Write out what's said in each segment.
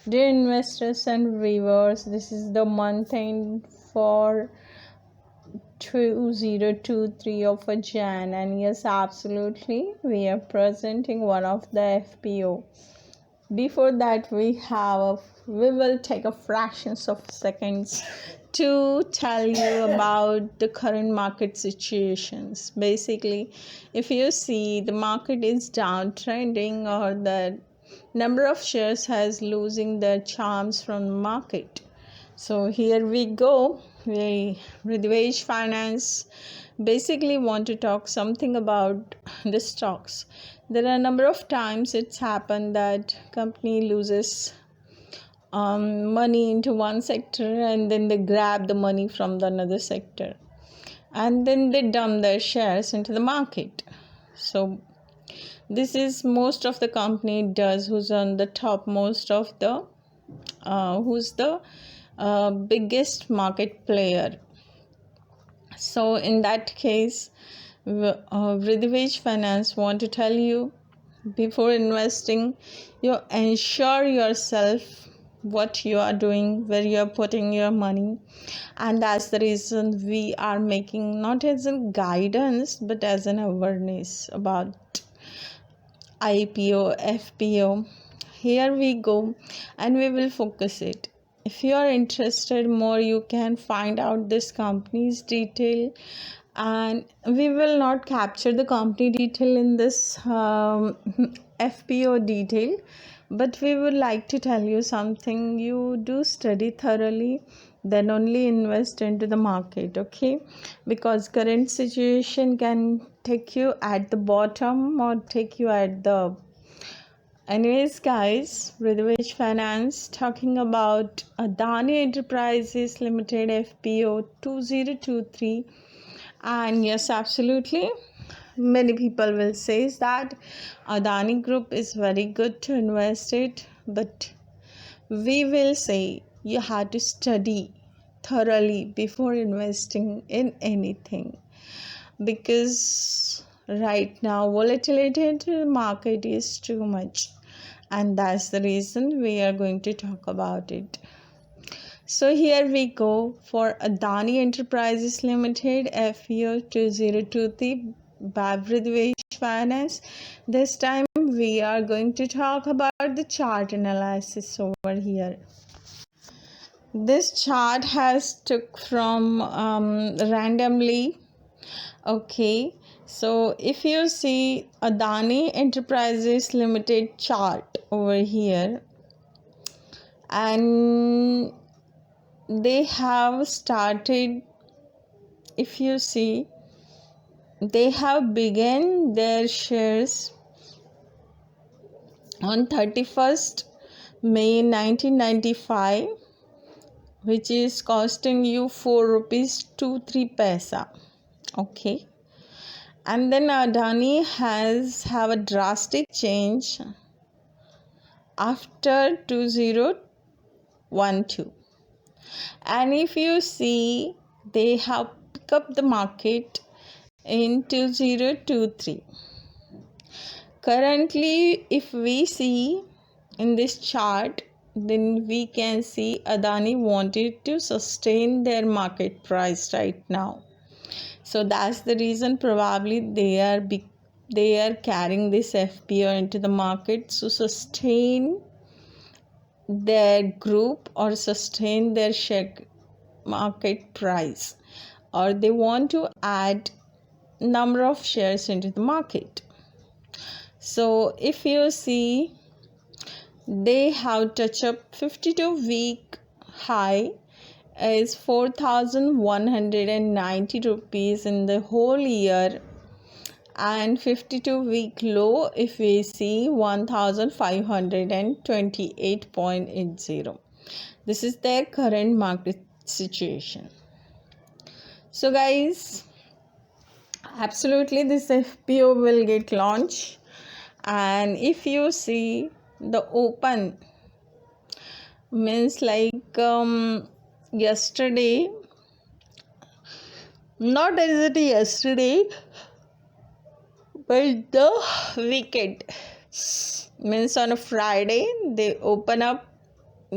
Dear investors and viewers, this is the month end for 2023 of a Jan, and yes, absolutely, we are presenting one of the FPO. Before that, we will take a fractions of seconds to tell you about the current market situations. Basically, if you see the market is downtrending or the number of shares has losing their charms from the market. So here we go. We Vridhi Finance basically want to talk something about the stocks. There are a number of times it's happened that company loses money into one sector and then they grab the money from the another sector and then they dump their shares into the market. So this is most of the company does who's on the top most of the who's the biggest market player. So in that case, Vridhi Finance want to tell you, before investing, you ensure yourself what you are doing, where you are putting your money, and that's the reason we are making not as a guidance but as an awareness about IPO, FPO. Here we go, and we will focus it. If you are interested more, you can find out this company's detail, and we will not capture the company detail in this FPO detail, but we would like to tell you something. You do study thoroughly, then only invest into the market, okay? Because current situation can take you at the bottom or take you at the. Anyways, guys, Vridhi Finance talking about Adani Enterprises Limited FPO 2023. And yes, absolutely, many people will say that Adani Group is very good to invest it, but we will say you have to study thoroughly before investing in anything, because right now volatility in the market is too much, and that's the reason we are going to talk about it. So here we go for Adani Enterprises Limited FEO 2023 by Vridhi Finance. This time we are going to talk about the chart analysis over here. This chart has took from randomly. Okay, so if you see Adani Enterprises Limited chart over here, and they have started, if you see, they have begun their shares on 31st May 1995, which is costing you 4 rupees 23 paisa. Okay, and then Adani has have a drastic change after 2012, and if you see, they have picked up the market in 2023. Currently, if we see in this chart, then we can see Adani wanted to sustain their market price right now. So that's the reason probably they are carrying this FPO into the market to sustain their group or sustain their share market price, or they want to add number of shares into the market. So if you see, they have touched up 52-week high is 4,190 rupees in the whole year, and 52-week low, if we see, 1,528.80. This is their current market situation. So guys, absolutely this FPO will get launched, and if you see the open means like yesterday, not exactly yesterday, but the weekend means on a Friday they open up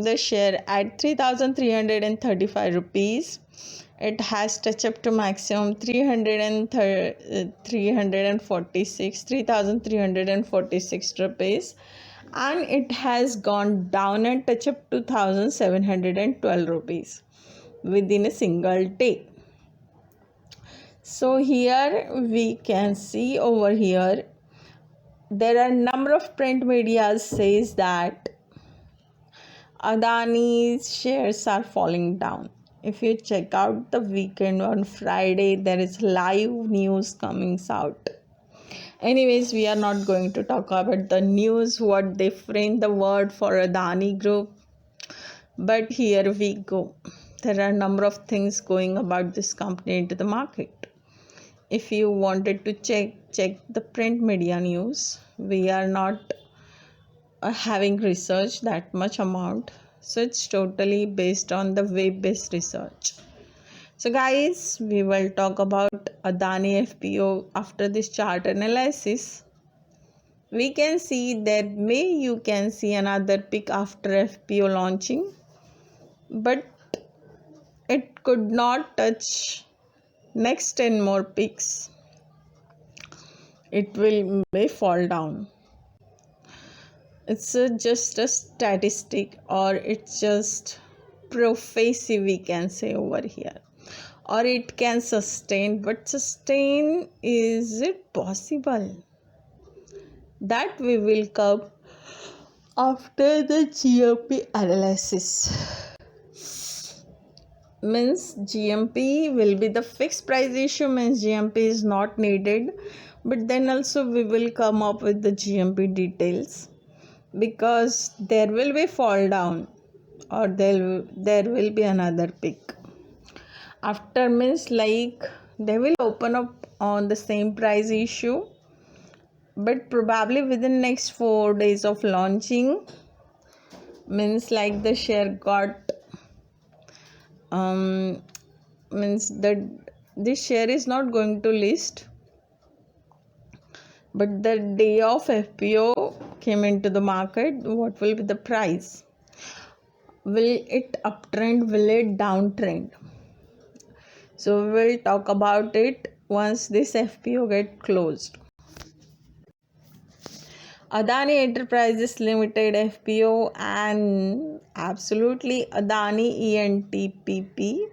the share at 3,335 rupees. It has touched up to maximum 3,346 rupees, and it has gone down and touched up to 2,712 rupees within a single day. So here we can see over here there are a number of print media says that Adani's shares are falling down. If you check out the weekend on Friday, there is live news coming out. Anyways, we are not going to talk about the news, what they frame the word for Adani Group. But here we go. There are a number of things going about this company into the market. If you wanted to check the print media news. We are not having research that much amount, so it's totally based on the web-based research. So guys, we will talk about Adani FPO after this chart analysis. We can see that you can see another peak after FPO launching, but it could not touch next 10 more peaks. It may fall down. It's just a statistic, or it's just prophecy, we can say over here, or it can sustain. But sustain, is it possible? That we will come after the GMP analysis. Means GMP will be the fixed price issue, means GMP is not needed, but then also we will come up with the GMP details, because there will be fall down, or there will be another peak after, means like they will open up on the same price issue, but probably within next 4 days of launching, means like the share got means that this share is not going to list, but the day of FPO came into the market, what will be the price? Will it uptrend? Will it downtrend? So we will talk about it once this FPO get closed. Adani Enterprises Limited FPO and absolutely Adani ENTPP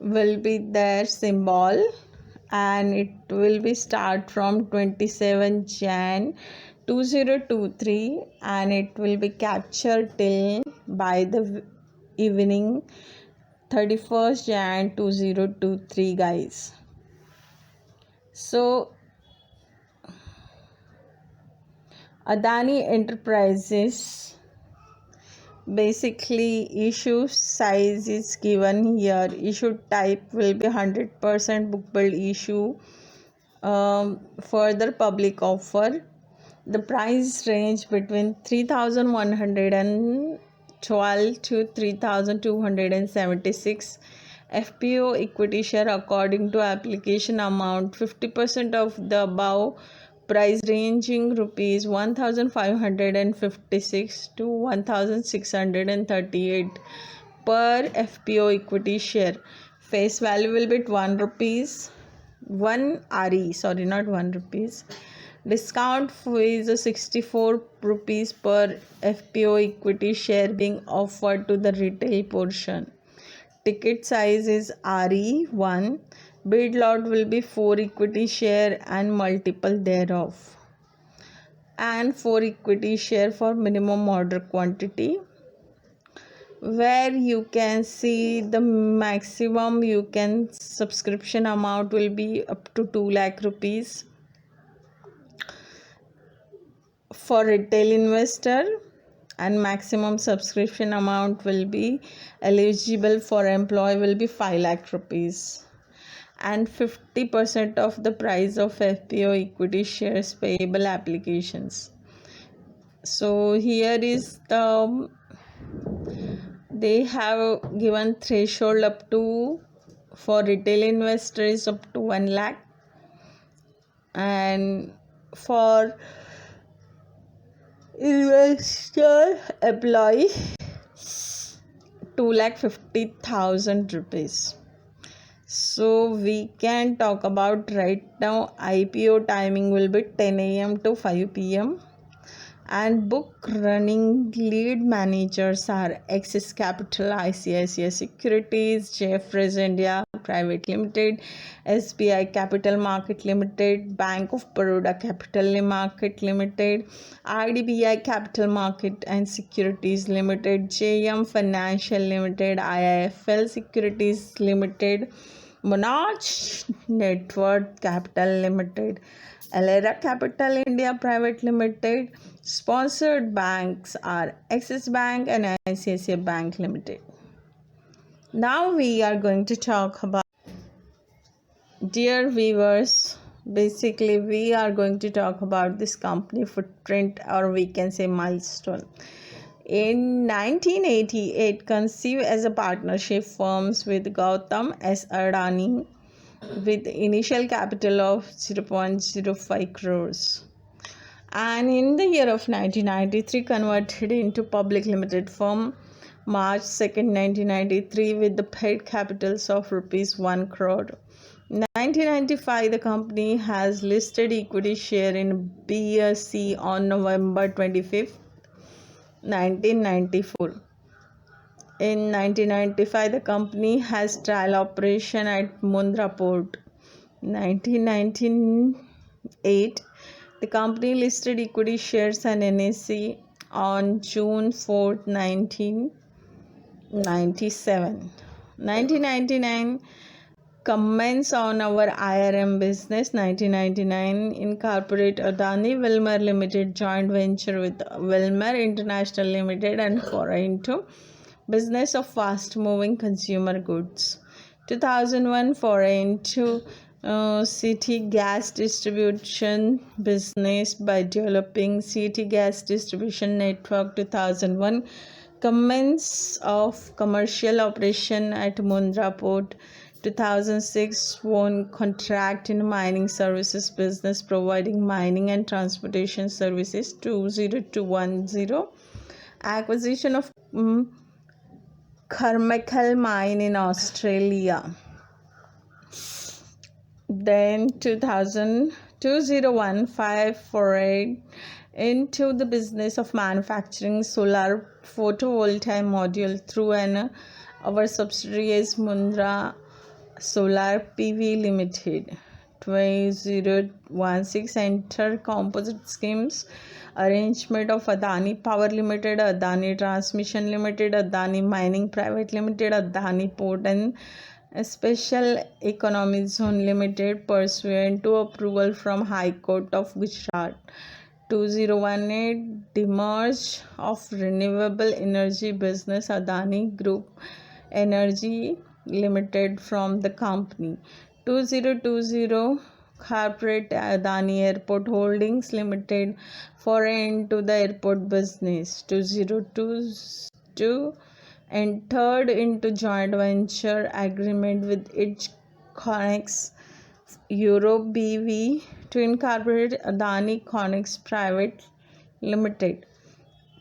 will be their symbol, and it will be start from 27 Jan 2023, and it will be captured till by the evening 31st Jan 2023, guys. So Adani Enterprises, basically issue size is given here. Issue type will be 100% book build issue. Further public offer, the price range between 3,112 to 3,276. FPO equity share according to application amount, 50% of the above price ranging rupees 1,556 to 1,638 per FPO equity share. Face value will be 1 rupees, 1 RE, sorry, not 1 rupees. Discount fee is 64 rupees per FPO equity share being offered to the retail portion. Ticket size is RE1. Bid lot will be 4 equity share and multiple thereof, and 4 equity share for minimum order quantity, where you can see the maximum subscription amount will be up to 2 lakh rupees for retail investor, and maximum subscription amount will be eligible for employee will be 5 lakh rupees, and 50% of the price of FPO equity shares payable applications. So here is they have given threshold up to, for retail investors up to 1 lakh, and for investor employee 2,50,000 rupees. So we can talk about right now IPO timing will be 10 a.m. to 5 p.m. and book running lead managers are Axis Capital, ICICI Securities, Jefferies India Private Limited, SBI Capital Market Limited, Bank of Baroda Capital Market Limited, IDBI Capital Market and Securities Limited, JM Financial Limited, IIFL Securities Limited, Monarch Network Capital Limited, Alera Capital India Private Limited. Sponsored banks are Axis Bank and ICICI Bank Limited. Now we are going to talk about, dear viewers, basically we are going to talk about this company footprint, or we can say milestone. In 1988, conceived as a partnership firms with Gautam S. Adani with initial capital of 0.05 crores. And in the year of 1993, converted into public limited firm March 2nd, 1993 with the paid capitals of rupees 1 crore. 1995, the company has listed equity share in BSE on November 25th, 1994. In 1995, the company has trial operation at Mundra Port. 1998, the company listed equity shares and NSE on June 4th, 1997. 1999, comments on our IRM business. 1999, incorporate Adani Wilmar Limited joint venture with Wilmar International Limited and foray into business of fast moving consumer goods. 2001, foray into city gas distribution business by developing city gas distribution network. 2001, commence of commercial operation at Mundra Port. 2006, won contract in mining services business providing mining and transportation services. 20210, acquisition of Carmichael mine in Australia. Then 2015, foray into the business of manufacturing solar photovoltaic module through our subsidiaries Mundra Solar PV Limited. 2016, enter composite schemes arrangement of Adani Power Limited, Adani Transmission Limited, Adani Mining Private Limited, Adani Port and Special Economic Zone Limited pursuant to approval from High Court of Gujarat. 2018, demerge of renewable energy business Adani Group Energy Limited from the company. 2020, corporate Adani Airport Holdings Limited foray into the airport business. 2022, entered into joint venture agreement with its Connex Europe BV to incorporate Adani Connex Private Limited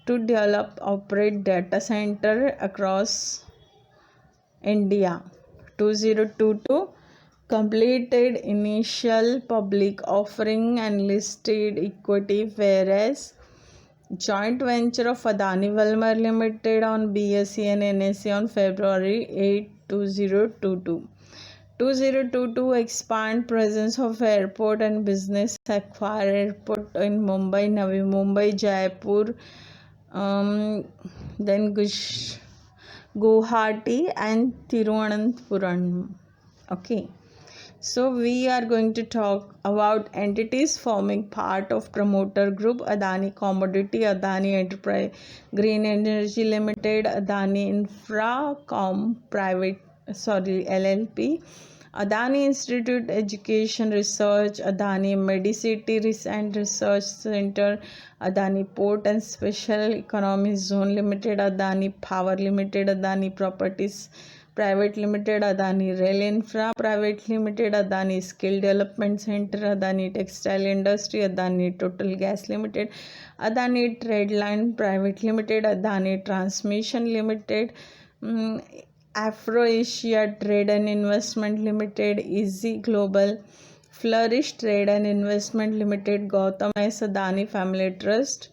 to develop operate data center across India. 2022, completed initial public offering and listed equity, whereas joint venture of Adani Wilmar Limited on BSE and NSE on February 8, 2022. 2022, expand presence of airport and business, acquire airport in Mumbai, Navi Mumbai, Jaipur, then Guwahati and Thiruvananthapuram. Okay. So we are going to talk about entities forming part of promoter group: Adani Commodity, Adani Enterprise Green Energy Limited, Adani Infracom LLP, Adani Institute Education Research, Adani Medicity and Research Center, Adani Port and Special Economic Zone Limited, Adani Power Limited, Adani Properties Private Limited, Adani Rail Infra Private Limited, Adani Skill Development Center, Adani Textile Industry, Adani Total Gas Limited, Adani Trade Line Private Limited, Adani Transmission Limited, Afro-Asia Trade and Investment Limited, Easy Global, Flourish Trade and Investment Limited, Gautam S. Adani Family Trust,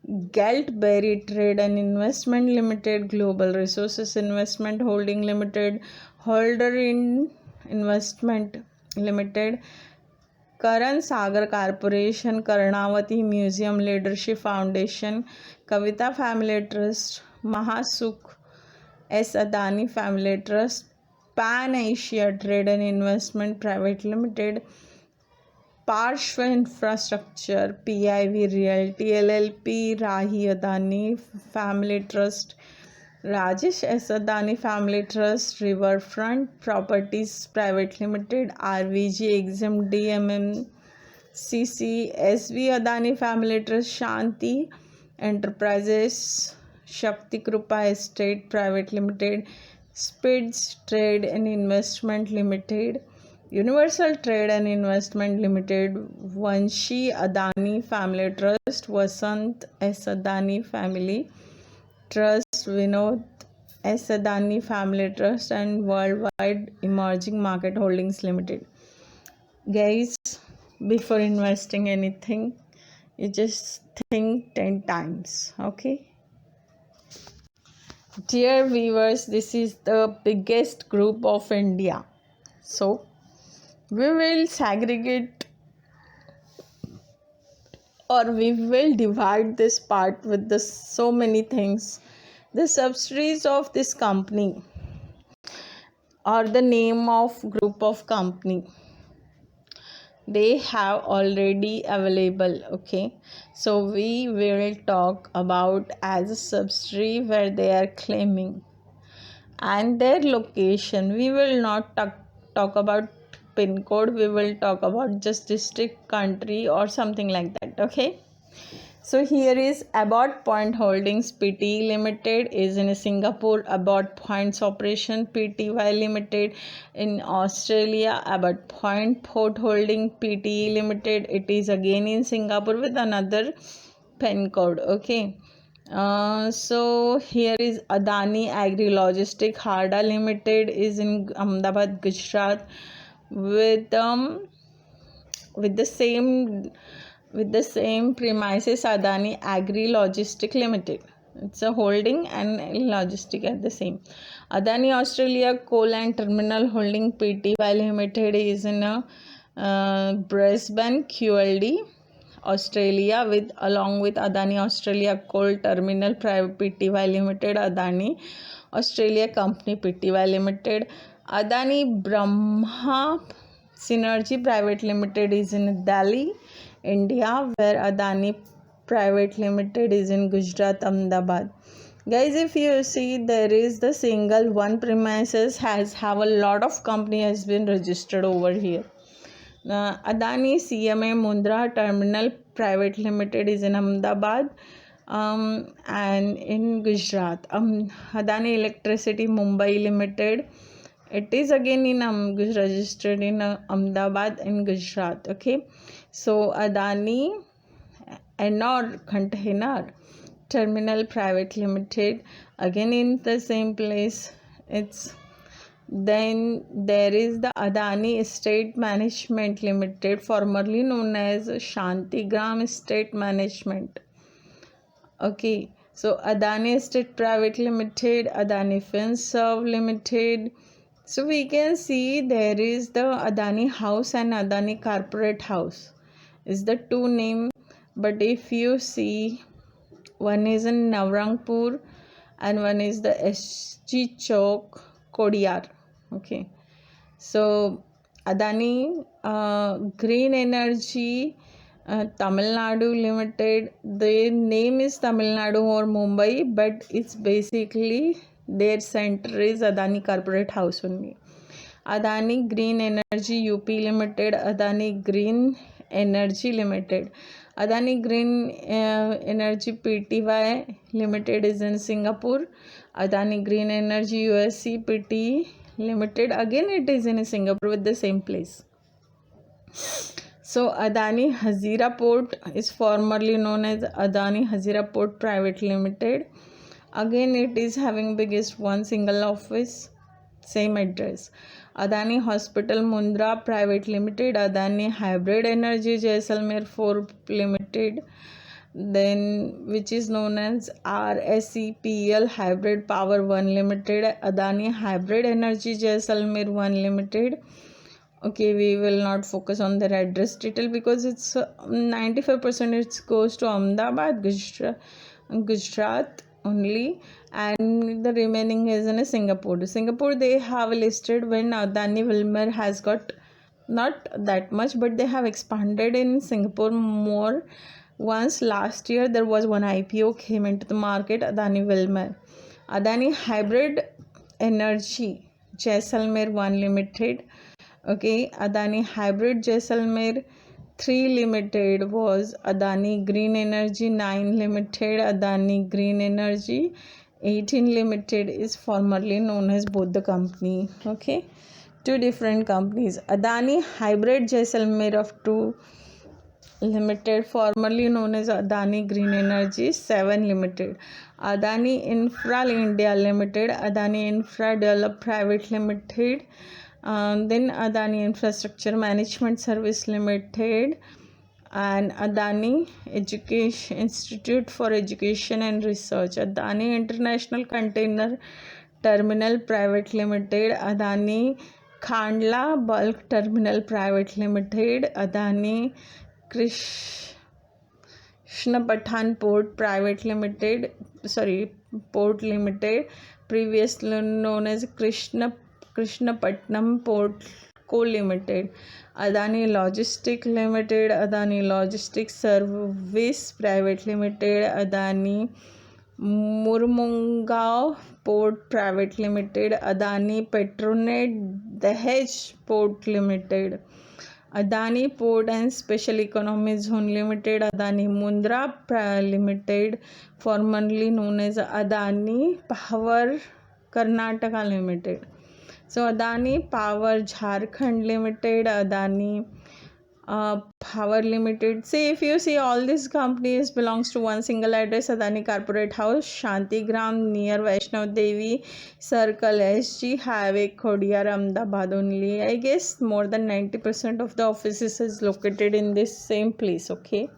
Galtberry Trade and Investment Limited, Global Resources Investment Holding Limited, Holder in Investment Limited, Karan Sagar Corporation, Karnavati Museum Leadership Foundation, Kavita Family Trust, Mahasukh S. Adani Family Trust, Pan Asia Trade and Investment Private Limited, Parshva Infrastructure, PIV Realty LLP, Rahi Adani Family Trust, Rajesh S. Adani Family Trust, Riverfront Properties Private Limited, RVG Exim DMMCC, SV Adani Family Trust, Shanti Enterprises, Shakti Krupa Estate Private Limited, Spids Trade and Investment Limited, Universal Trade and Investment Limited, Vanshi Adani Family Trust, Vasant S. Adani Family Trust, Vinod S. Adani Family Trust, and Worldwide Emerging Market Holdings Limited. Guys, before investing anything, you just think 10 times, okay? Dear viewers, this is the biggest group of India. So, we will segregate or we will divide this part with so many things. The subsidiaries of this company or the name of group of company, they have already available, okay? So we will talk about as a subsidiary where they are claiming and their location. We will not talk about pin code, we will talk about just district, country or something like that, okay? So here is Abbott Point Holdings Pte Limited is in Singapore, Abbott Points Operation Pty Limited in Australia, Abbott Point Port Holding Pte Limited, it is again in Singapore with another pin code, okay? So here is Adani Agri Logistic Harda Limited is in Ahmedabad, Gujarat with the same premises Adani Agri Logistic Limited. It's a holding and logistic at the same. Adani Australia Coal and Terminal Holding Pty Limited is in Brisbane, QLD, Australia with along with Adani Australia Coal Terminal Private Pty Limited, Adani Australia Company Pty Limited, Adani Brahma Synergy Private Limited is in Delhi, India, where Adani Private Limited is in Gujarat, Ahmedabad. Guys, if you see, there is the single one premises have a lot of company has been registered over here. Adani CMA Mundra Terminal Private Limited is in Ahmedabad and in Gujarat. Adani Electricity Mumbai Limited, it is again in registered in Ahmedabad in Gujarat, okay? So Adani Ennore Container Terminal Private Limited, again in the same place. Then there is the Adani Estate Management Limited, formerly known as Shantigram Estate Management. Okay, so Adani Estate Private Limited, Adani FinServe Limited. So we can see there is the Adani House and Adani Corporate House is the two name. But if you see, one is in Navrangpur and one is the SG Chowk, Kodiyar. Okay, so Adani Green Energy Tamil Nadu Limited, the name is Tamil Nadu or Mumbai, but it's basically their center is Adani Corporate House only. Adani Green Energy UP Limited, Adani Green Energy Limited, Adani Green Energy Pty Limited is in Singapore, Adani Green Energy USC Pty Limited, again it is in Singapore with the same place. So Adani Hazira Port is formerly known as Adani Hazira Port Private Limited, Again, it is having biggest one single office, same address. Adani Hospital Mundra Private Limited, Adani Hybrid Energy Jaisalmer 4 Limited, then which is known as RSEPL Hybrid Power 1 Limited, Adani Hybrid Energy Jaisalmer 1 Limited. Okay, we will not focus on their address detail because it's 95% it goes to Ahmedabad, Gujarat only, and the remaining is in Singapore. Singapore they have listed when Adani Wilmer has got not that much, but they have expanded in Singapore more. Once last year there was one IPO came into the market, Adani Wilmer. Adani Hybrid Energy Jaisalmer 1 Limited. Okay, Adani Hybrid Jaisalmer 3 Limited was Adani Green Energy 9 Limited. Adani Green Energy 18 Limited is formerly known as both the company. Okay, two different companies. Adani Hybrid Jaisalmer of 2 Limited, formerly known as Adani Green Energy 7 Limited. Adani Infra India Limited, Adani Infra Develop Private Limited, then Adani Infrastructure Management Service Limited, and Adani Education Institute for Education and Research, Adani International Container Terminal Private Limited, Adani Khandla Bulk Terminal Private Limited, Adani Krishnapatnam Port Private Limited, Port Limited, previously known as Krishnapatnam Port Co Limited, Adani Logistics Limited, Adani Logistics Service Private Limited, Adani Murmungao Port Private Limited, Adani Petronet Dahej Port Limited, Adani Port and Special Economic Zone Limited, Adani Mundra Limited, formerly known as Adani Power Karnataka Limited. So Adani Power Jharkhand Limited, Adani Power Limited. See, if you see, all these companies belongs to one single address, Adani Corporate House, Shantigram near Vaishnav Devi Circle, SG Highway, Khodiyar, Ahmedabad only. I guess more than 90% of the offices is located in this same place. Okay,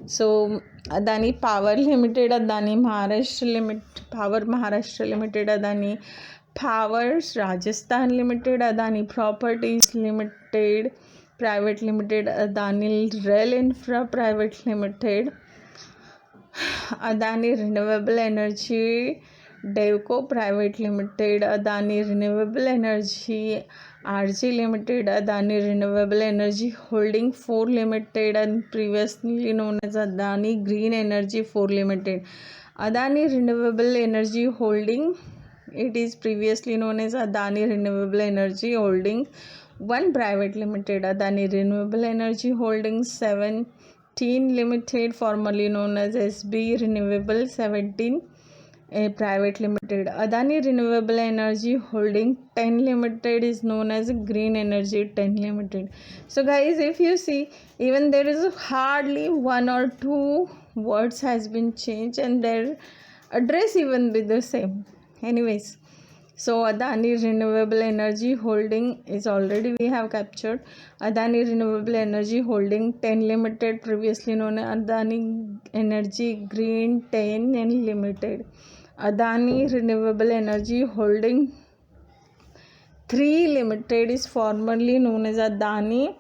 so Adani Power Limited, Adani Maharashtra Limited, Power Maharashtra Limited, Adani Powers Rajasthan Limited, Adani Properties Limited Private Limited, Adani Rail Infra Private Limited, Adani Renewable Energy Devco Private Limited, Adani Renewable Energy RG Limited, Adani Renewable Energy Holding 4 Limited, and previously known as Adani Green Energy 4 Limited. Adani Renewable Energy Holding, it is previously known as Adani Renewable Energy Holding 1 Private Limited, Adani Renewable Energy Holding 17 Limited, formerly known as SB Renewable 17 Private Limited, Adani Renewable Energy Holding 10 Limited is known as Green Energy 10 Limited. So guys, if you see, even there is hardly 1 or 2 words has been changed and their address even be the same. Anyways, so Adani Renewable Energy Holding is already we have captured. Adani Renewable Energy Holding 10 Limited, previously known as Adani Energy Green 10 and Limited. Adani Renewable Energy Holding 3 Limited is formerly known as Adani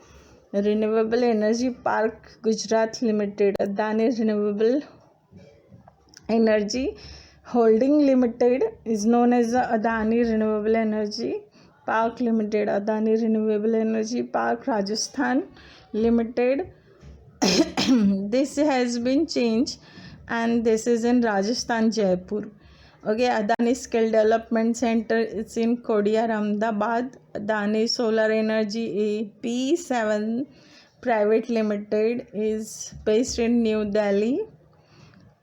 Renewable Energy Park Gujarat Limited. Adani Renewable Energy Holding Limited is known as Adani Renewable Energy Park Limited, Adani Renewable Energy Park Rajasthan Limited. This has been changed and this is in Rajasthan, Jaipur. Okay, Adani Skill Development Center, it's in Khodiyar, Ahmedabad. Adani Solar Energy P7 Private Limited is based in New Delhi.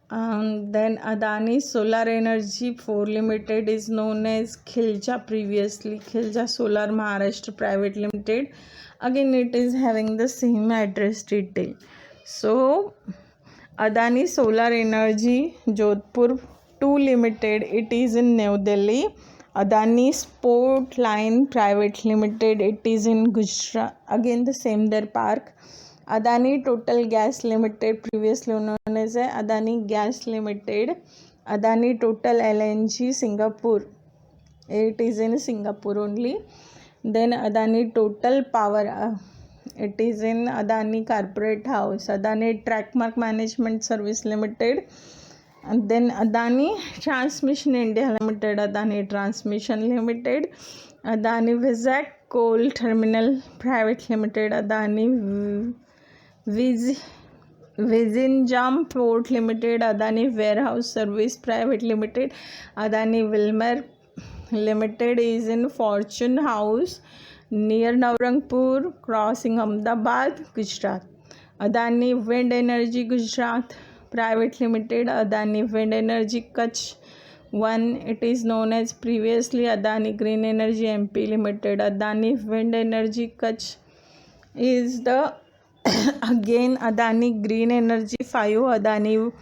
Then Adani Solar Energy 4 Limited is known as Khilja, previously Khilja Solar Maharashtra Private Limited. Again, it is having the same address detail. So Adani Solar Energy Jodhpur 2 Limited, it is in New Delhi. Adani Sport Line Private Limited, it is in Gujarat, again the same their park. Adani Total Gas Limited, previously known as Adani Gas Limited. Adani Total LNG Singapore, it is in Singapore only. Then Adani Total Power, it is in Adani Corporate House. Adani Trackmark Management Service Limited. And then Adani Transmission India Limited, Adani Transmission Limited, Adani Vizag Coal Terminal Private Limited, Adani Vizinjam Port Limited, Adani Warehouse Service Private Limited, Adani Wilmer Limited is in Fortune House near Navrangpur Crossing, Ahmedabad, Gujarat. Adani Wind Energy Gujarat Private Limited, Adani Wind Energy Kutch 1, it is known as previously Adani Green Energy MP Limited. Adani Wind Energy Kutch is the again Adani Green Energy 5, Adani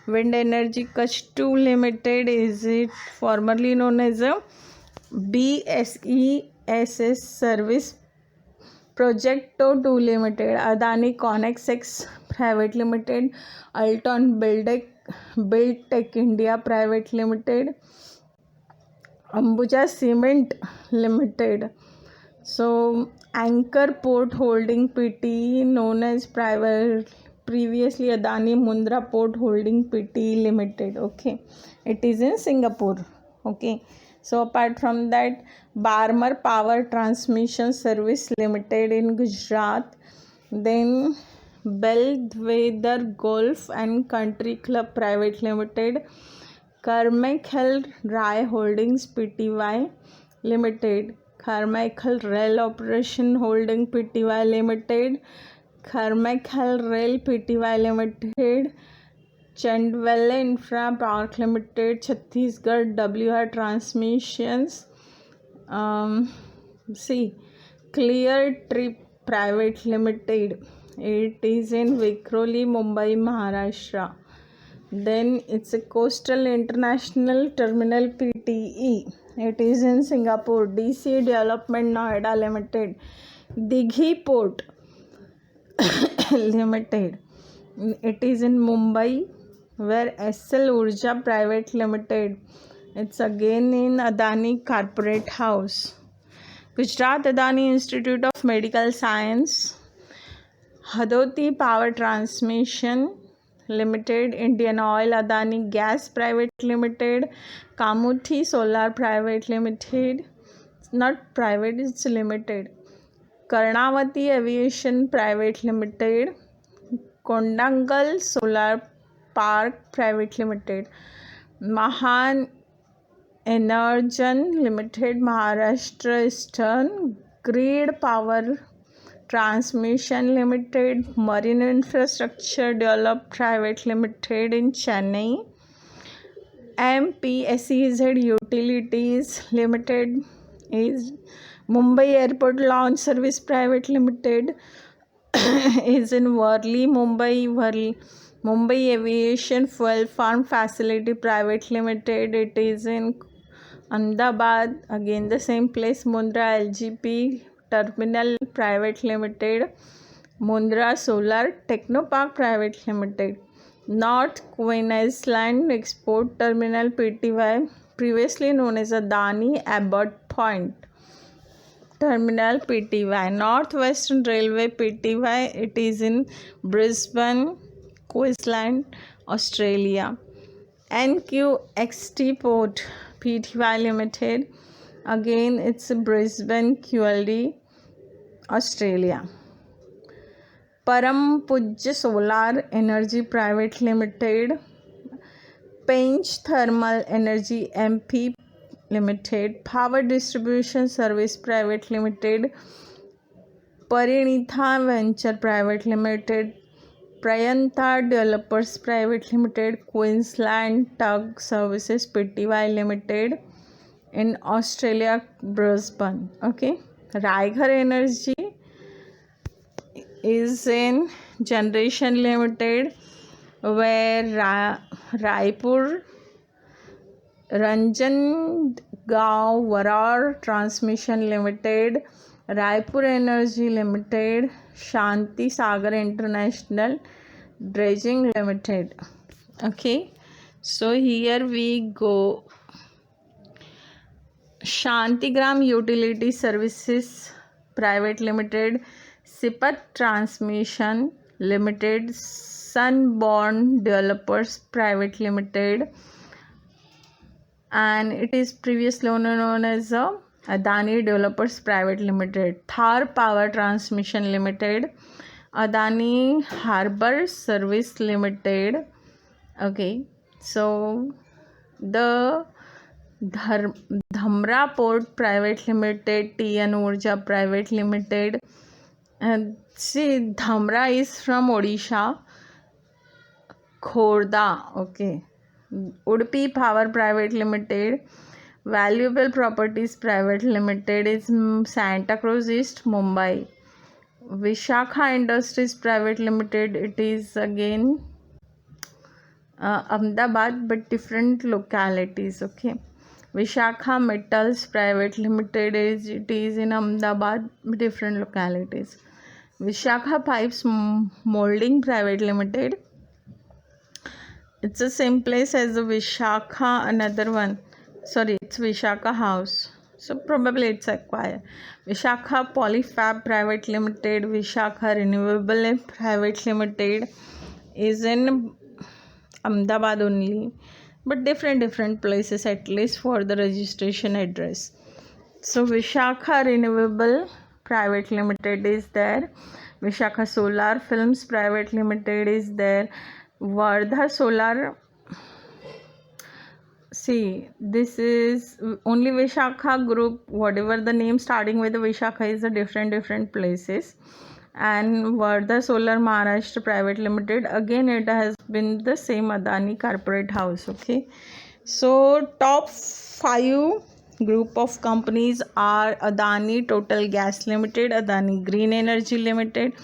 Wind Energy Kutch 2 Limited is it formerly known as a BSESS Service Projecto 2 Limited, Adani Connex X Private Limited, Alton Buildtech India Private Limited, Ambuja Cement Limited. So Anchor Port Holding Pte known as previously Adani Mundra Port Holding Pte Limited. Okay, it is in Singapore. Okay, so apart from that, Barmer Power Transmission Service Limited in Gujarat. Then Belvedere Golf and Country Club Private Limited, Carmichael Rye Holdings Pty Limited, Carmichael Rail Operation Holding Pty Limited, Carmichael Rail Pty Limited, Chandwell Infra Park Limited, Chhattisgarh WR Transmissions, Clear Trip Private Limited, it is in Vikhroli, Mumbai, Maharashtra. Then it's a Coastal International Terminal Pte, it is in Singapore. DC Development Noida Limited, Dighi Port Limited, it is in Mumbai, where SL Urja Private Limited, it's again in Adani Corporate House. Gujarat Adani Institute of Medical Science, Hadoti Power Transmission Limited, Indian Oil Adani Gas Private Limited, Kamuthi Solar Private Limited, not private, it's limited, Karnavati Aviation Private Limited, Kondangal Solar Park Private Limited, Mahan Energen Limited, Maharashtra Eastern Grid Power Transmission Limited, Marine Infrastructure Develop Private Limited in Chennai, MPSEZ Utilities Limited is Mumbai Airport Launch Service Private Limited is in Worli, Mumbai. Mumbai Aviation Fuel Farm Facility Private Limited, it is in Ahmedabad, again the same place. Mundra LGP Terminal Private Limited, Mundra Solar Technopark Private Limited, North Queensland Export Terminal Pty, previously known as Adani Abbott Point Terminal Pty, Northwestern Railway Pty, it is in Brisbane, Queensland, Australia. NQXT Port Pty Limited, again it's Brisbane, QLD, Australia. Param Pujya Solar Energy Private Limited, Pench Thermal Energy MP Limited, Power Distribution Service Private Limited, Parinitha Venture Private Limited, Prayanta Developers Private Limited, Queensland Tug Services Pty Limited in Australia, Brisbane. Okay, Raighar Energy is in Generation Limited, where Raipur Ranjangaon Warar Transmission Limited, Raipur Energy Limited, Shanti Sagar International Dredging Limited. Okay, so here we go. Shantigram Utility Services Private Limited, Sipat Transmission Limited, Sunborn Developers Private Limited, and it is previously known as Adani Developers Private Limited, Thar Power Transmission Limited, Adani Harbor Service Limited. Okay, so the Dhamra Port Private Limited, TN Urja Private Limited. And see, Dhamra is from Odisha, Khorda. Okay, Udupi Power Private Limited, Valuable Properties Private Limited is Santa Cruz East, Mumbai. Vishakha Industries Private Limited, it is again Ahmedabad, but different localities. Okay, Vishakha Metals Private Limited it is in Ahmedabad, different localities. Vishakha Pipes Molding Private Limited, it's the same place as the Vishakha, another one. Sorry, it's Vishakha House. So probably it's acquired. Vishakha Polyfab Private Limited, Vishakha Renewable Private Limited is in Ahmedabad only, but different places at least for the registration address. So Vishakha Renewable Private Limited is there, Vishakha Solar Films Private Limited is there, Vardha Solar. See, this is only Vishakha group, whatever the name starting with the Vishakha is a different places. And Vardha Solar Maharashtra Private Limited, again it has been the same Adani corporate house. Okay, so top 5 group of companies are Adani Total Gas Limited, Adani Green Energy Limited,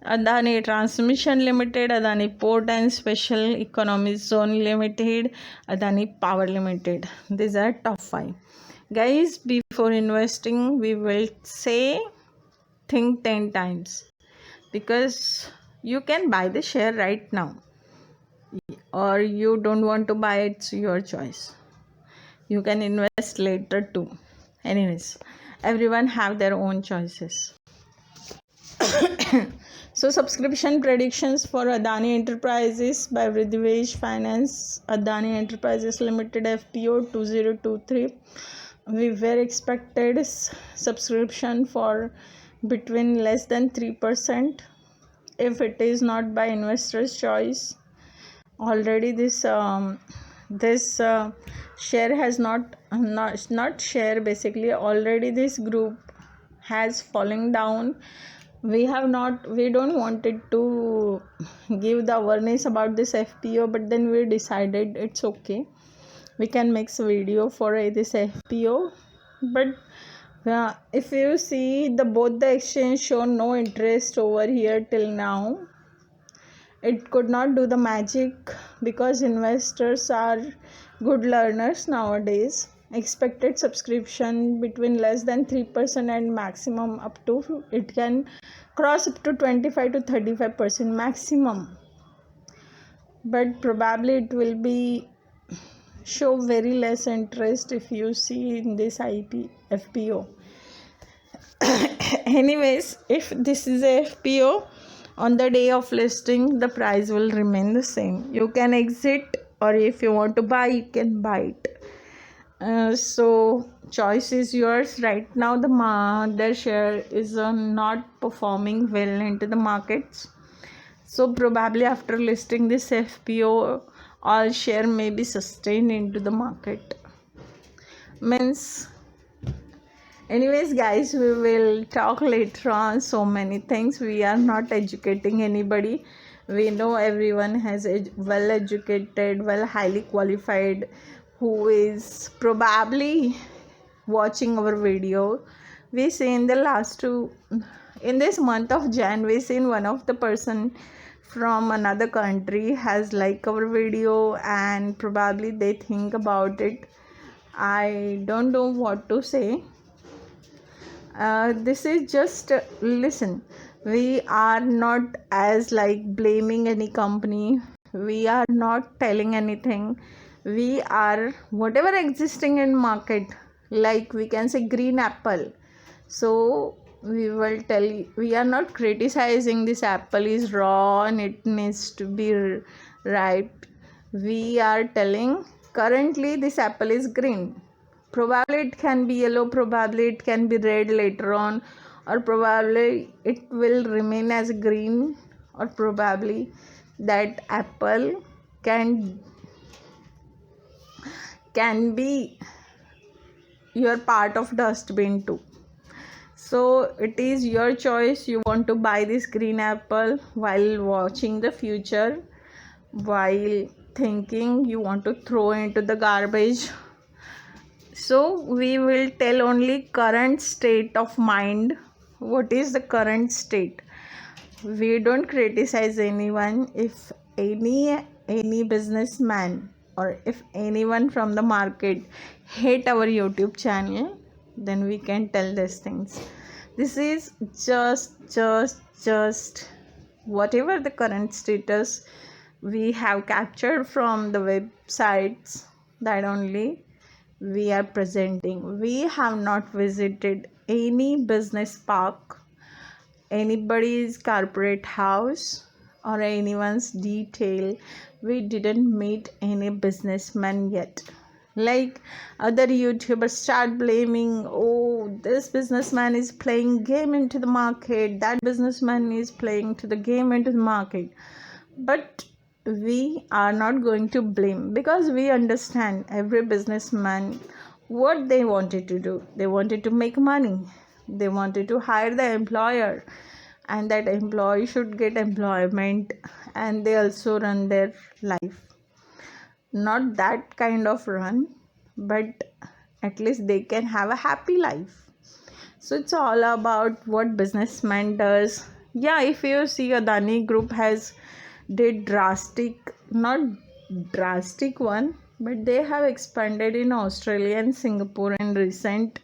Adani Transmission Limited, Adani Port and Special Economic Zone Limited, Adani Power Limited. These are top 5. Guys, before investing, we will say think 10 times, because you can buy the share right now, or you don't want to buy, it's your choice. You can invest later too. Anyways, everyone have their own choices. So subscription predictions for Adani Enterprises by Vridhi Finance, Adani Enterprises Limited FPO 2023. We were expected subscription for between less than 3%, if it is not by investors' choice. Already this share has not share, basically already this group has fallen down. We don't wanted to give the awareness about this FPO, but then we decided it's okay, we can make a video for this FPO. But if you see, both the exchange show no interest over here till now. It could not do the magic, because investors are good learners nowadays. Expected subscription between less than 3% and maximum up to, it can cross up to 25 to 35% maximum, but probably it will be show very less interest if you see in this FPO. Anyways, if this is a FPO, on the day of listing the price will remain the same. You can exit, or if you want to buy, you can buy it. So choice is yours. Right now their share is not performing well into the markets, so probably after listing this FPO, all share may be sustained into the market. Anyways guys, we will talk later on so many things. We are not educating anybody. We know everyone has well educated, highly qualified, who is probably watching our video. We see in this month of Jan, we seen one of the person from another country has liked our video, and probably they think about it. I don't know what to say. This is just listen. We are not as like blaming any company. We are not telling anything. We are whatever existing in market. Like we can say green apple. So we will tell you, we are not criticizing this apple is raw and it needs to be ripe. We are telling currently this apple is green, probably it can be yellow, probably it can be red later on, or probably it will remain as green, or probably that apple can be your part of dustbin too. So it is your choice. You want to buy this green apple while watching the future, while thinking you want to throw into the garbage. So we will tell only current state of mind. What is the current state? We don't criticize anyone. If any businessman or if anyone from the market hate our YouTube channel, then we can tell these things. This is just whatever the current status we have captured from the websites, that only we are presenting. We have not visited any business park, anybody's corporate house, or anyone's detail. We didn't meet any businessman yet. Like other YouTubers start blaming, oh, this businessman is playing game into the market, that businessman is playing to the game into the market. But we are not going to blame, because we understand every businessman what they wanted to do. They wanted to make money, they wanted to hire the employer, and that employee should get employment, and they also run their life. Not that kind of run, but at least they can have a happy life. So it's all about what businessman does. Yeah, if you see, Adani Group has did not drastic one, but they have expanded in Australia and Singapore in recent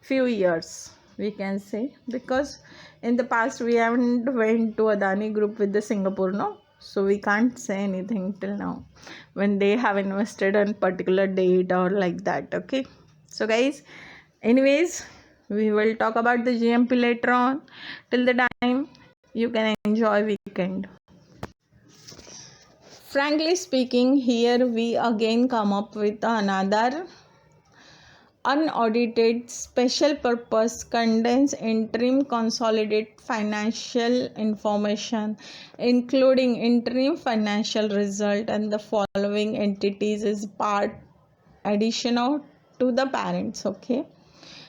few years, we can say, because in the past we haven't went to Adani Group with the Singapore, no, so we can't say anything till now when they have invested on particular date or like that. Okay, so guys, anyways, we will talk about the GMP later on. Till the time, you can enjoy weekend. Frankly speaking, here we again come up with another unaudited special purpose condensed interim consolidated financial information, including interim financial result and the following entities is part additional to the parents. Okay,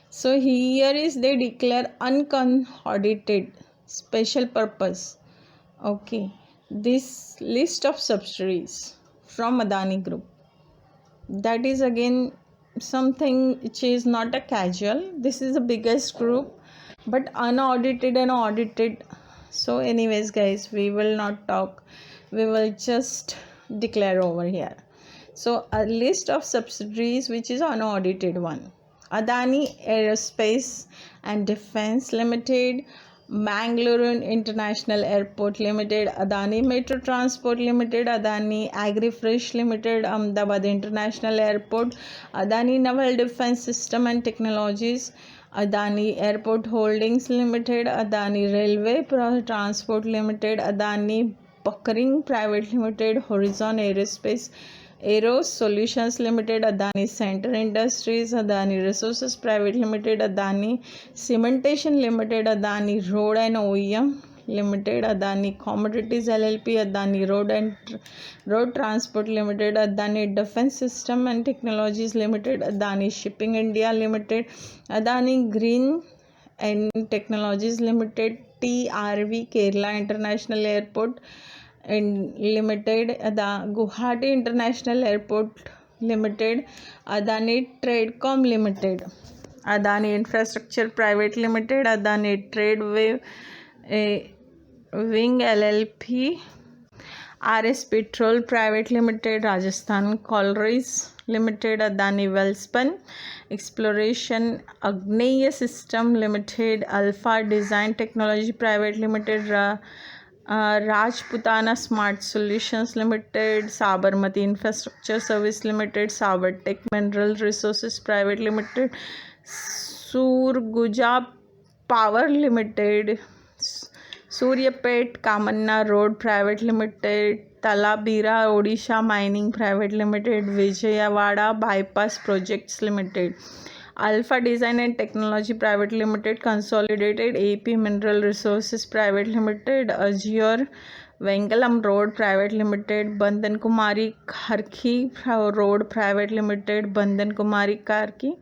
so here is they declare unaudited special purpose. Okay, this list of subsidiaries from Adani Group, that is again something which is not a casual. This is the biggest group, but unaudited and audited. So anyways guys, we will not talk, we will just declare over here. So a list of subsidiaries which is unaudited one: Adani Aerospace and Defense Limited, Mangalore International Airport Limited, Adani Metro Transport Limited, Adani Agri-Fresh Limited, Ahmedabad International Airport, Adani Naval Defense System and Technologies, Adani Airport Holdings Limited, Adani Railway Transport Limited, Adani Bunkering Private Limited, Horizon Aerospace Aero Solutions Limited, Adani Center Industries, Adani Resources Private Limited, Adani Cementation Limited, Adani Road and OEM Limited, Adani Commodities LLP, Adani Road Transport Limited, Adani Defense System and Technologies Limited, Adani Shipping India Limited, Adani Green and Technologies Limited, TRV Kerala International Airport and Limited, Guwahati International Airport Limited, Adani Tradecom Limited, Adani Infrastructure Private Limited, Adani Trade Wing LLP, RS Petrol Private Limited, Rajasthan Collieries Limited, Adani Welspun Exploration, Agneya System Limited, Alpha Design Technology Private Limited, Rajputana Smart Solutions Limited, Sabarmati Infrastructure Service Limited, Sabartech Mineral Resources Private Limited, Surguja Power Limited, Suryapet Kamanna Road Private Limited, Talabira Odisha Mining Private Limited, Vijayawada Bypass Projects Limited, Alpha Design and Technology Private Limited, Consolidated AP Mineral Resources Private Limited, Azure Vengalam Road Private Limited, Bandhan Kumari Kharki Road Private Limited, Bandhan Kumari Kharki.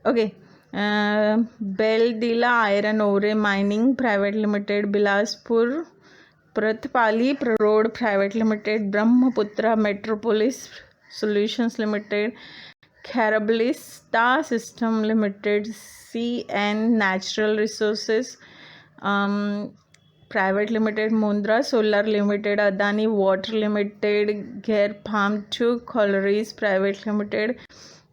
Okay. Beldila Iron Ore Mining Private Limited, Bilaspur Pratpali Road Private Limited, Brahmaputra Metropolis Solutions Limited, Kharablista System Limited, CN Natural Resources Private Limited, Mundra Solar Limited, Adani Water Limited, Gher Palm 2 Collieries Private Limited,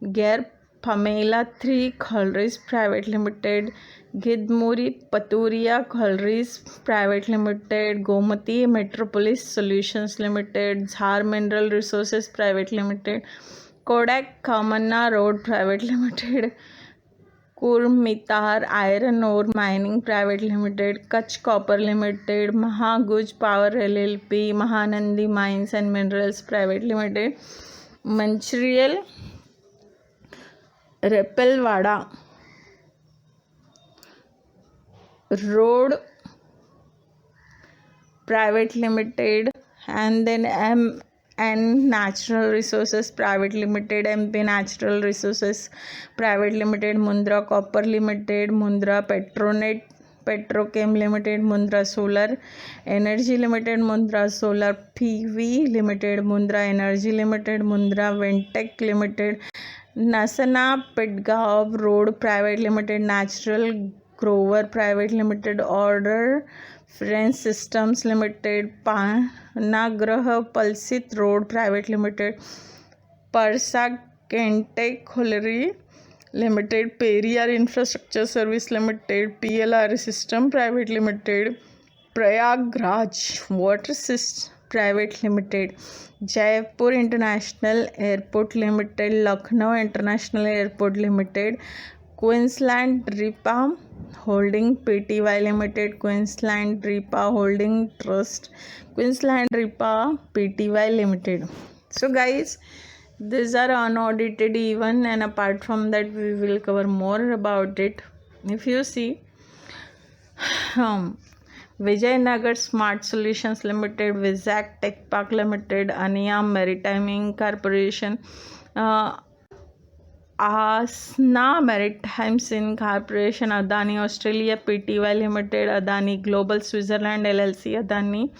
Gher Pamela 3 Collieries Private Limited, Gidmuri Paturia Collieries Private Limited, Gomati Metropolis Solutions Limited, Zhar Mineral Resources Private Limited, Kodak Kamanna Road Private Limited, Kurmitar Iron Ore Mining Private Limited, Kutch Copper Limited, Mahaguj Power LLP, Mahanandi Mines and Minerals Private Limited, Mancherial Repelwada Road Private Limited, and then MN Natural Resources Private Limited, MP Natural Resources Private Limited, Mundra Copper Limited, Mundra Petronet Petrochem Limited, Mundra Solar Energy Limited, Mundra Solar PV Limited, Mundra Energy Limited, Mundra Ventec Limited, Nasana Petgaon Road Private Limited, Natural Grower Private Limited, Order French Systems Limited, Panagraha Palsit Road Private Limited, Parsa Kente Colliery Limited, Periyar Infrastructure Service Limited, PLR System Private Limited, Prayagraj Water System Private Limited, Jaipur International Airport Limited, Lucknow International Airport Limited, Queensland Ripa Holding Pty Limited, Queensland Ripa Holding Trust, Queensland Ripa Pty Limited. So guys, these are unaudited even, and apart from that we will cover more about it. If you see, Vijayanagar Smart Solutions Limited, Vizag Tech Park Limited, Aniyam Maritime Corporation, Asna Maritime Sin Corporation, Adani Australia Pty Limited, Adani Global Switzerland LLC, Adani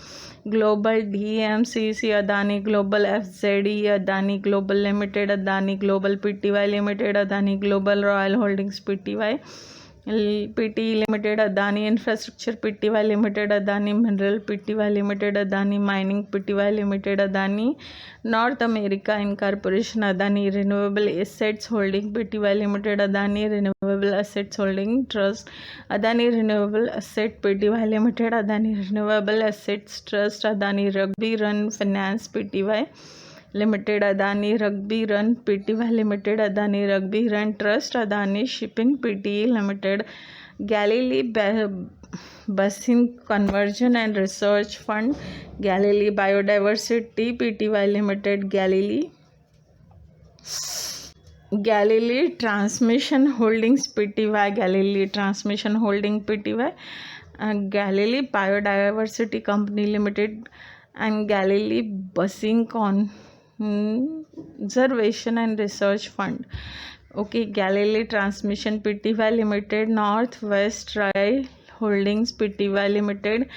Global DMCC, Adani Global FZE, Adani Global Limited, Adani Global Pty Limited, Adani Global Royal Holdings Pty Limited, Adani Infrastructure Pty Limited, Adani Mineral Pty Limited, Adani Mining Pty Limited, Adani North America Incorporation, Adani Renewable Assets Holding Pty Limited, Adani Renewable Assets Holding Trust, Adani Renewable Asset Pty Limited, Adani Renewable Assets Trust, Adani Rugby Run Finance Pty Limited, Adani Rugby Run Pty Limited, Adani Rugby Run Trust, Adani Shipping Pty Limited, Galilee Basin Conversion and Research Fund, Galilee Biodiversity Pty Limited, Galilee Transmission Holdings Pty, Galilee Transmission Holding Pty, Galilee Biodiversity Company Limited, and Galilee Basin Conservation and Research Fund. Okay, Galilee Transmission Pty Limited, Northwest Rail Holdings Pty Limited,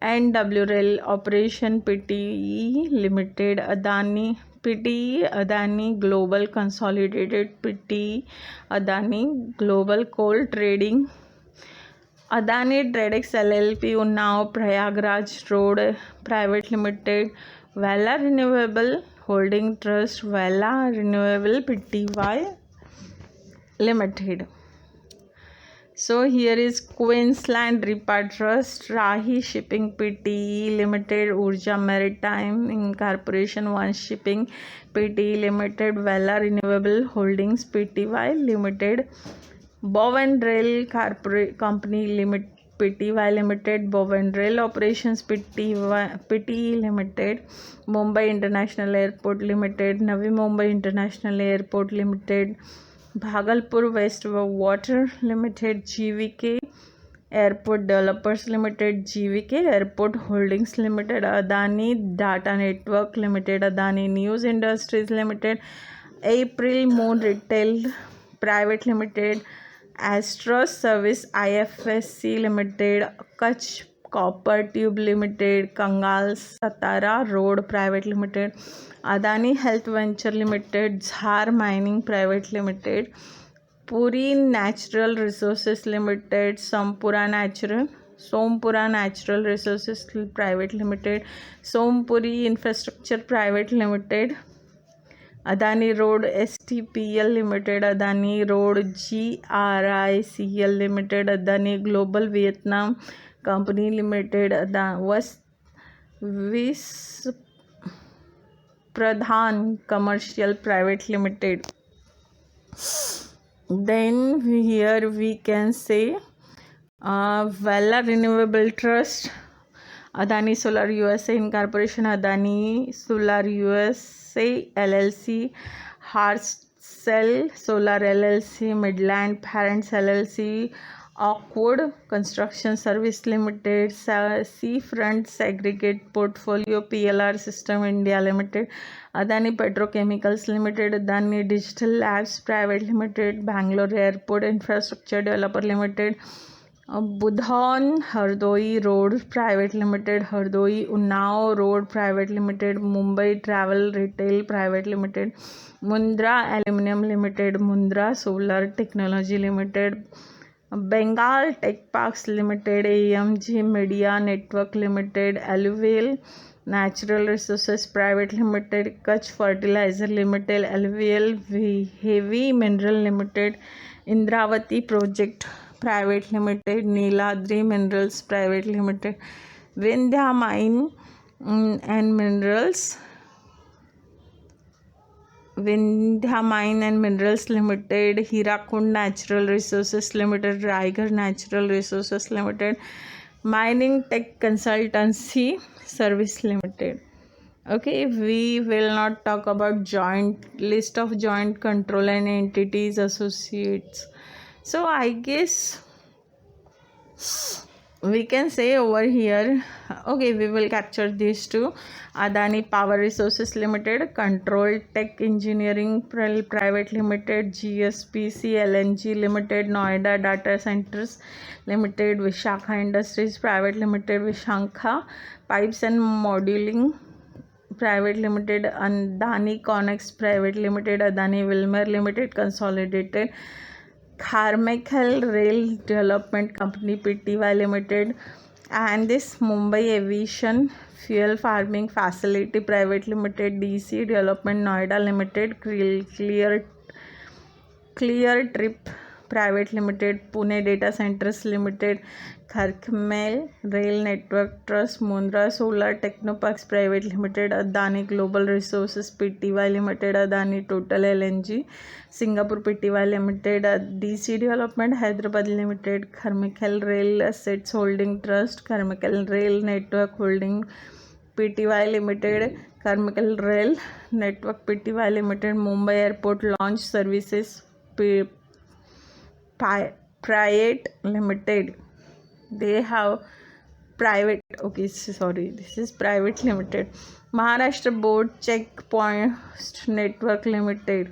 NW Rail Operation Pty Limited, Adani Pty, Adani Global Consolidated Pty, Adani Global Coal Trading Adani Tradex LLP, Unnao Prayagraj Road Private Limited, Vela Renewable Holding Trust, Vela Renewable Pty Limited. So here is Queensland Repa Trust, Rahi Shipping Pte Limited, Urja Maritime Incorporation, One Shipping Pte Limited, Vela Renewable Holdings Pty Limited, Bowen Rail Company Limited Pty Limited, Bowen Rail Operations Pty Limited, Mumbai International Airport Limited, Navi Mumbai International Airport Limited, Bhagalpur West Water Limited, GVK Airport Developers Limited, GVK Airport Holdings Limited, Adani Data Network Limited, Adani News Industries Limited, April Moon Retail Private Limited, Astros Service IFSC Limited, Kutch Copper Tube Limited, Kangal Satara Road Private Limited, Adani Health Venture Limited, Zhar Mining Private Limited, Puri Natural Resources Limited, Sompura Natural Resources Private Limited, Sompuri Infrastructure Private Limited, Adani Road STPL Limited, Adani Road GRICL Limited, Adani Global Vietnam Company Limited, Vis Pradhan Commercial Private Limited. Then here we can say Vela Renewable Trust, Adani Solar USA Incorporation, Adani Solar USA LLC, Harcel Solar LLC, Midland Parents LLC, Awkward Construction Service Limited, Seafront Segregate Portfolio PLR System India Limited, Adani Petrochemicals Limited, Adani Digital Labs Private Limited, Bangalore Airport Infrastructure Developer Limited, Budhan Hardoi Road Private Limited, Hardoi Unnao Road Private Limited, Mumbai Travel Retail Private Limited, Mundra Aluminum Limited, Mundra Solar Technology Limited, Bengal Tech Parks Limited, AMG Media Network Limited, Alluvial Natural Resources Private Limited, Kutch Fertilizer Limited, Alluvial Heavy Mineral Limited, Indravati Project Private Limited, Neeladri Minerals Private Limited, Vindhya Mine and Minerals Limited, Hirakund Natural Resources Limited, Raigarh Natural Resources Limited, Mining Tech Consultancy Service Limited. Okay, we will not talk about list of joint control and entities associates. So I guess we can say over here, okay, we will capture these two. Adani Power Resources Limited, Control Tech Engineering Private Limited, GSPC LNG Limited, Noida Data Centers Limited, Vishakha Industries Private Limited, Vishankha Pipes and Moduling Private Limited, Adani Connex Private Limited, Adani Wilmer Limited Consolidated, Carmichael Rail Development Company Pty Limited, and this Mumbai Aviation Fuel Farming Facility Private Limited, DC Development Noida Limited, Clear Trip Private Limited, Pune Data Centers Limited, Kharkmel Rail Network Trust, Mundra Solar Technoparks Private Limited, Adani Global Resources Pty Limited, Adani Total LNG Singapore Pty Limited, DC Development Hyderabad Limited, Carmichael Rail Assets Holding Trust, Carmichael Rail Network Holding Pty Limited, Carmichael Rail Network Pty Limited, Mumbai Airport Launch Services Private Limited. They have private, okay, sorry, this is private limited. Maharashtra Board Checkpoint Network Limited,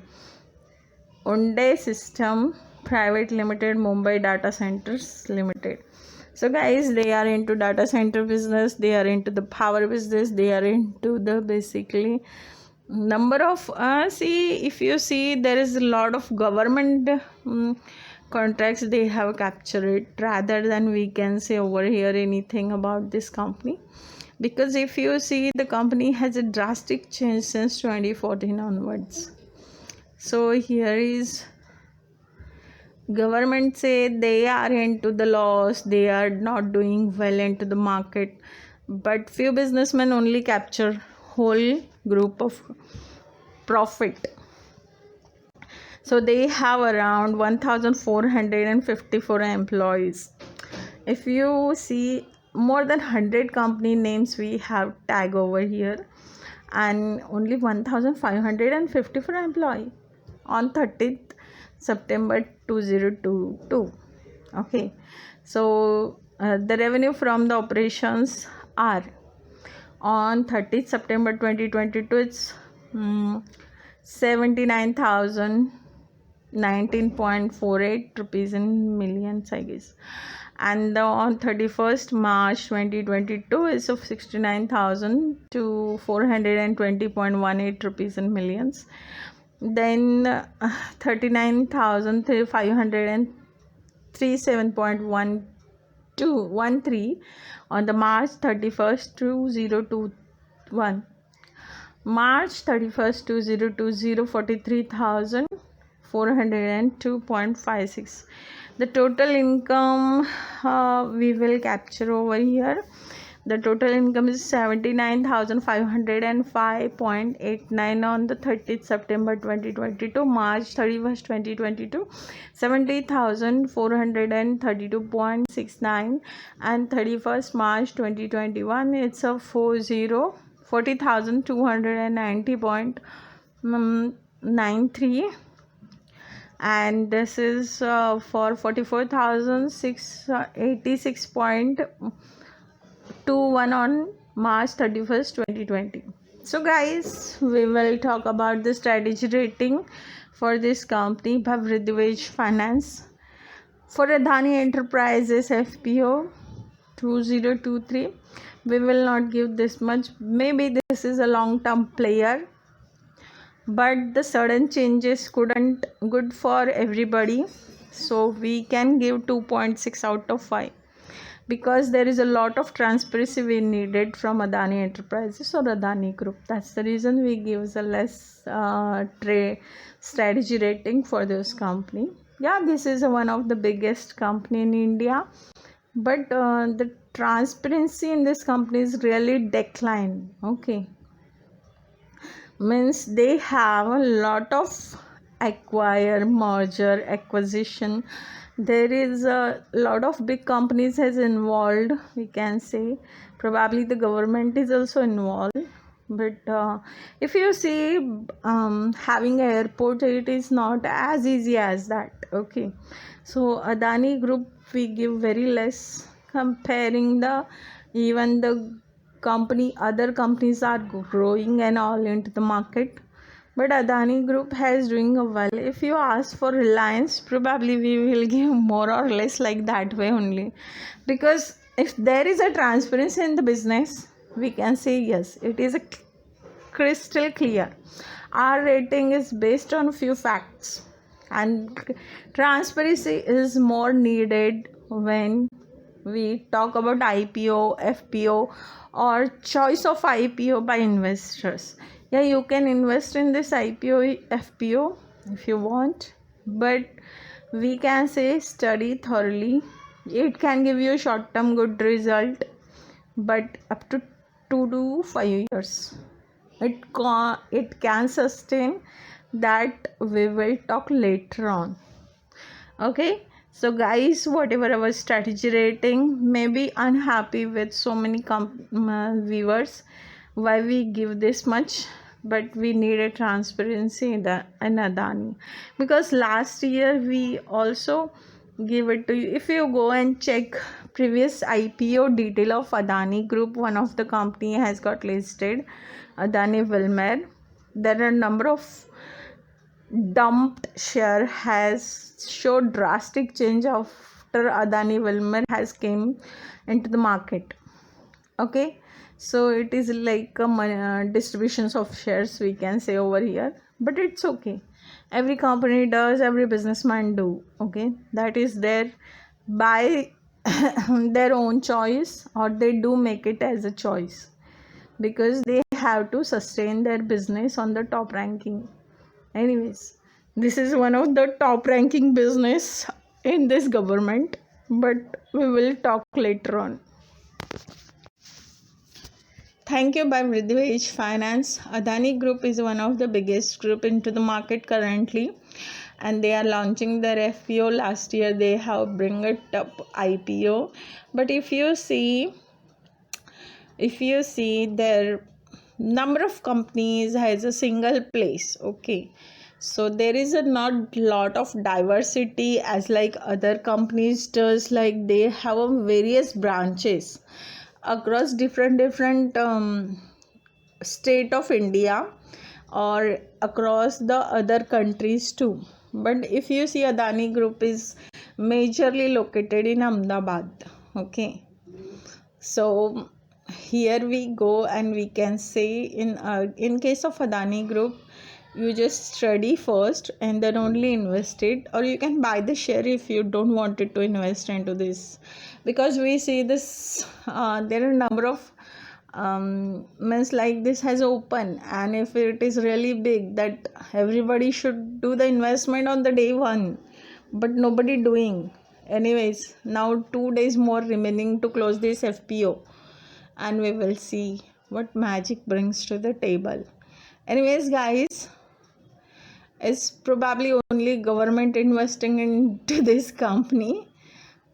Unde System Private Limited, Mumbai Data Centers Limited. So guys, they are into data center business, they are into the power business, they are into the basically number of see, if you see, there is a lot of government contracts they have captured, rather than we can say over here anything about this company. Because if you see, the company has a drastic change since 2014 onwards. So here is, government say they are into the loss, they are not doing well into the market, but few businessmen only capture whole group of profit. So they have around 1454 employees. If you see, more than 100 company names we have tag over here, and only 1554 employee on 30th September 2022. Okay, so the revenue from the operations are, on 30th September 2022, it's 79,019.48 rupees in millions, I guess. And on 31st March 2022 is of 69,000 to 420.18 rupees in millions. Then 39,537.13 on the March 31st 2021. March 31st 2020, 43,402.56. The total income we will capture over here. The total income is 79,505.89 on the 30th September 2022, March 31st 2022, 70,432.69, and 31st March 2021, it's a 40,290.93, and this is for 44,686.21 on March 31st 2020. So guys, we will talk about the strategy rating for this company by Vridhi Finance. For Adani Enterprises FPO 2023, we will not give this much. Maybe this is a long-term player, but the sudden changes couldn't good for everybody, so we can give 2.6 out of 5, because there is a lot of transparency we needed from Adani Enterprises or Adani Group. That's the reason we give a less strategy rating for this company. Yeah, this is one of the biggest company in India, but the transparency in this company is really declined. Okay, means they have a lot of merger, acquisition. There is a lot of big companies has involved, we can say. Probably the government is also involved, but if you see, having an airport, it is not as easy as that. Okay, so Adani Group we give very less, comparing the, even the company, other companies are growing and all into the market, but Adani Group has doing well. If you ask for Reliance, probably we will give more or less like that way only, because if there is a transparency in the business, we can say yes, it is a crystal clear. Our rating is based on few facts, and transparency is more needed when we talk about IPO, FPO, or choice of IPO by investors. Yeah, you can invest in this IPO, FPO if you want, but we can say study thoroughly. It can give you a short-term good result, but up to 2 to 5 years it can sustain. That we will talk later on. Okay, so guys, whatever our strategy rating, may be unhappy with so many viewers why we give this much, but we need a transparency in Adani, because last year we also give it to you. If you go and check previous IPO detail of Adani Group, one of the company has got listed, Adani Wilmer. There are a number of dumped share has showed drastic change after Adani Wilmer has came into the market. Okay, So it is like a distributions of shares, we can say over here, but it's okay. Every company does, every businessman do. Okay, that is their by their own choice, or they do make it as a choice, because they have to sustain their business on the top ranking. Anyways, this is one of the top ranking business in this government, but we will talk later on. Thank you by Vridhi Finance. Adani Group is one of the biggest group into the market currently, and they are launching their FPO. Last year they have bring it up IPO, but if you see their number of companies has a single place. Okay, so there is a not lot of diversity as like other companies does, like they have a various branches across different state of India, or across the other countries too. But if you see, Adani Group is majorly located in Ahmedabad. Okay, so here we go, and we can say in case of Adani Group, you just study first and then only invest it, or you can buy the share if you don't want it to invest into this, because we see this there are a number of means like this has open, and if it is really big, that everybody should do the investment on the day one, but nobody doing. Anyways, now 2 days more remaining to close this FPO, and we will see what magic brings to the table. Anyways, guys, it's probably only government investing into this company,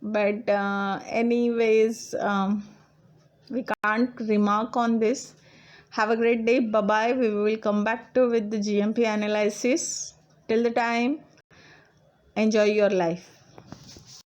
but anyways, we can't remark on this. Have a great day. Bye bye. We will come back to with the GMP analysis. Till the time, enjoy your life.